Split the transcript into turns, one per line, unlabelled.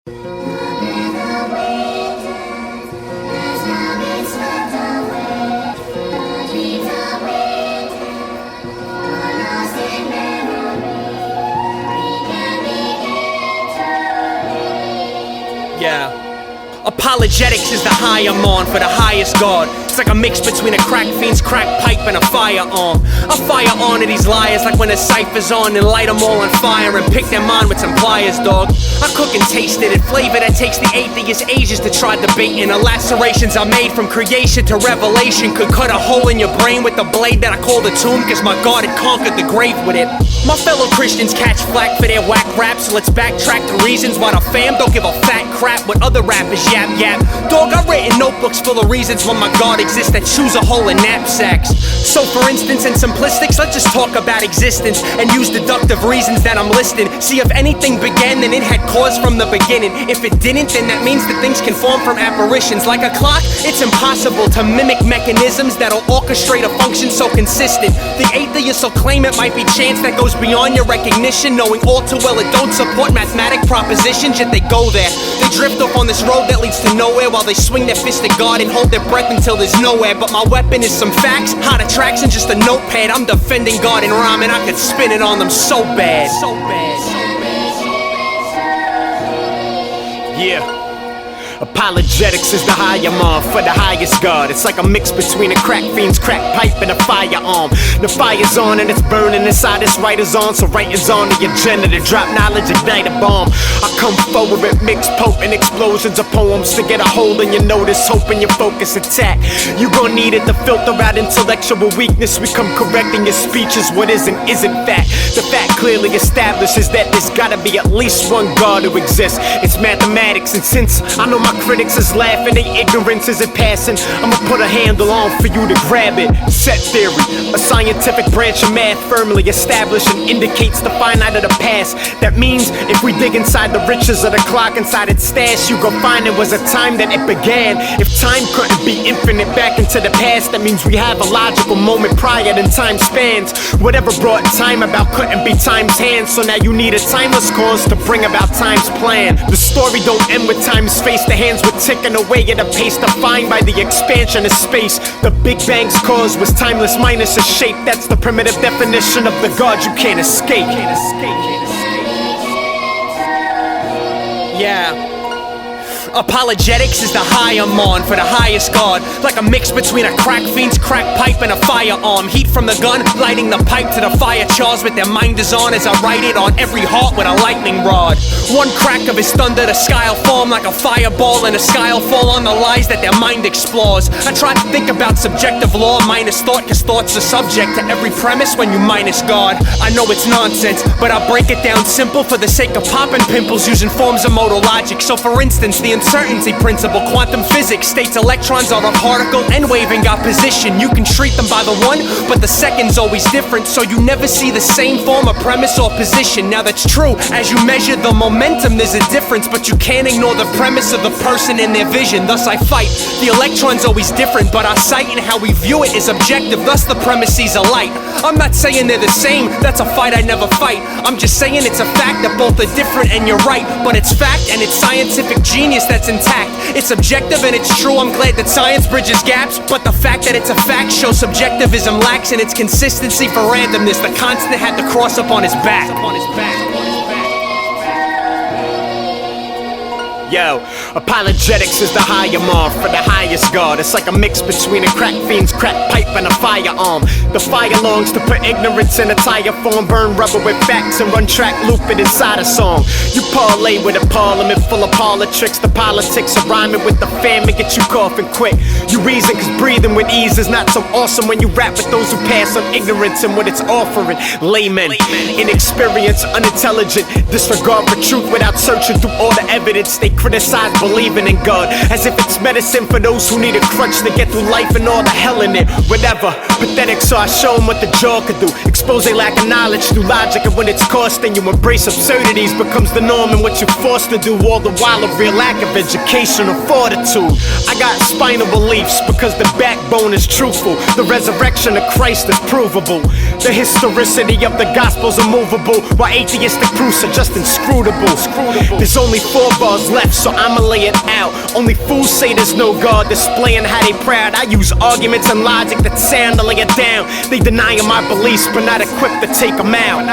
Yeah. Apologetics is the high I'm on for the highest God. It's like a mix between a crack fiend's crack pipe and a firearm. I fire on to these liars like when the cypher's on and light them all on fire and pick their mind with some pliers, dog. I cook and taste it, flavor that takes the atheist ages to try debating. The lacerations I made from creation to revelation could cut a hole in your brain with the blade that I call the tomb, cause my God had conquered the grave with it. My fellow Christians catch flack for their whack rap, so let's backtrack the reasons why the fam don't give a fat crap what other rappers yap. Dog, I've written notebooks full of reasons why my God exists that choose a hole in knapsacks. So for instance, in simplistics, let's just talk about existence and use deductive reasons that I'm listing. See, if anything began, then it had cause from the beginning. If it didn't, then that means that things can form from apparitions. Like a clock, it's impossible to mimic mechanisms that'll orchestrate a function so consistent. The atheist will claim it might be chance that goes beyond your recognition, knowing all too well it don't support mathematic propositions, yet they go there. They drift off on this road that leads to nowhere while they swing their fist at God and hold their breath until there's nowhere. But my weapon is some facts, hot attracts, and just a notepad. I'm defending God in rhyme and I could spin it on them so bad. So bad. Yeah. Apologetics is the high I'm on for the highest God. It's like a mix between a crack fiend's crack pipe and a firearm. The fire's on and it's burning inside this writer's on, so writing's on the agenda to drop knowledge, ignite a bomb. I come forward with mixed potent explosions of poems to get a hold in your notice, hoping your focus attack. You gon' need it to filter out intellectual weakness. We come correcting your speeches, what isn't fact. The fact clearly establishes that there's gotta be at least one God who exists. It's mathematics, and since I know my critics is laughing, their ignorance isn't passing, I'ma put a handle on for you to grab it. Set theory, a scientific branch of math firmly established and indicates the finite of the past. That means if we dig inside the riches of the clock inside its stash, you gon' find it was a time that it began. If time couldn't be infinite back into the past, that means we have a logical moment prior than time spans. Whatever brought time about couldn't be time's hand, so now you need a timeless cause to bring about time's plan. The story don't end with time's face, the hands were ticking away at a pace defined by the expansion of space. The Big Bang's cause was timeless minus a shape. That's the primitive definition of the God you can't escape. Yeah. Apologetics is the high I'm on for the highest God. Like a mix between a crack fiend's crack pipe and a firearm. Heat from the gun, lighting the pipe to the fire chars with their mind is on as I write it on every heart with a lightning rod. One crack of his thunder, the sky'll form like a fireball, and the sky'll fall on the lies that their mind explores. I try to think about subjective law minus thought, cause thought's are subject to every premise when you minus God. I know it's nonsense, but I break it down simple for the sake of popping pimples using forms of modal logic. So for instance, the uncertainty principle, quantum physics states electrons are of particle and wave in opposition. You can treat them by the one, but the second's always different, so you never see the same form of premise or position. Now that's true, as you measure the momentum there's a difference, but you can't ignore the premise of the person and their vision. Thus I fight. The electron's always different, but our sight and how we view it is objective, thus the premises are light. I'm not saying they're the same, that's a fight I never fight. I'm just saying it's a fact that both are different and you're right, but it's fact and it's scientific genius that's intact. It's objective and it's true, I'm glad that science bridges gaps, but the fact that it's a fact shows subjectivism lacks in its consistency for randomness. The constant had to cross up on his back. Yo, apologetics is the high I'm on for the highest God. It's like a mix between a crack fiend's crack pipe and a firearm. The fire longs to put ignorance in a tire form, burn rubber with facts and run track loop it inside a song. You parlay with a parliament full of politics. The politics of rhyming with the fam and get you coughing quick. You reason cause breathing with ease is not so awesome when you rap with those who pass on ignorance and what it's offering. Laymen, inexperienced, unintelligent, disregard for truth without searching through all the evidence. They criticize believing in God, as if it's medicine for those who need a crutch to get through life and all the hell in it. Whatever, pathetic, so I show them what the jaw could do. Expose a lack of knowledge through logic, and when it's costing you, embrace absurdities becomes the norm and what you're forced to do, all the while a real lack of education or fortitude. I got spinal beliefs because the backbone is truthful. The resurrection of Christ is provable. The historicity of the gospel's immovable, while atheistic proofs are just inscrutable. There's only 4 bars left, so I'ma lay it out. Only fools say there's no God, displaying how they proud. I use arguments and logic that sound to lay it down. They denying my beliefs, but not equipped to take them out.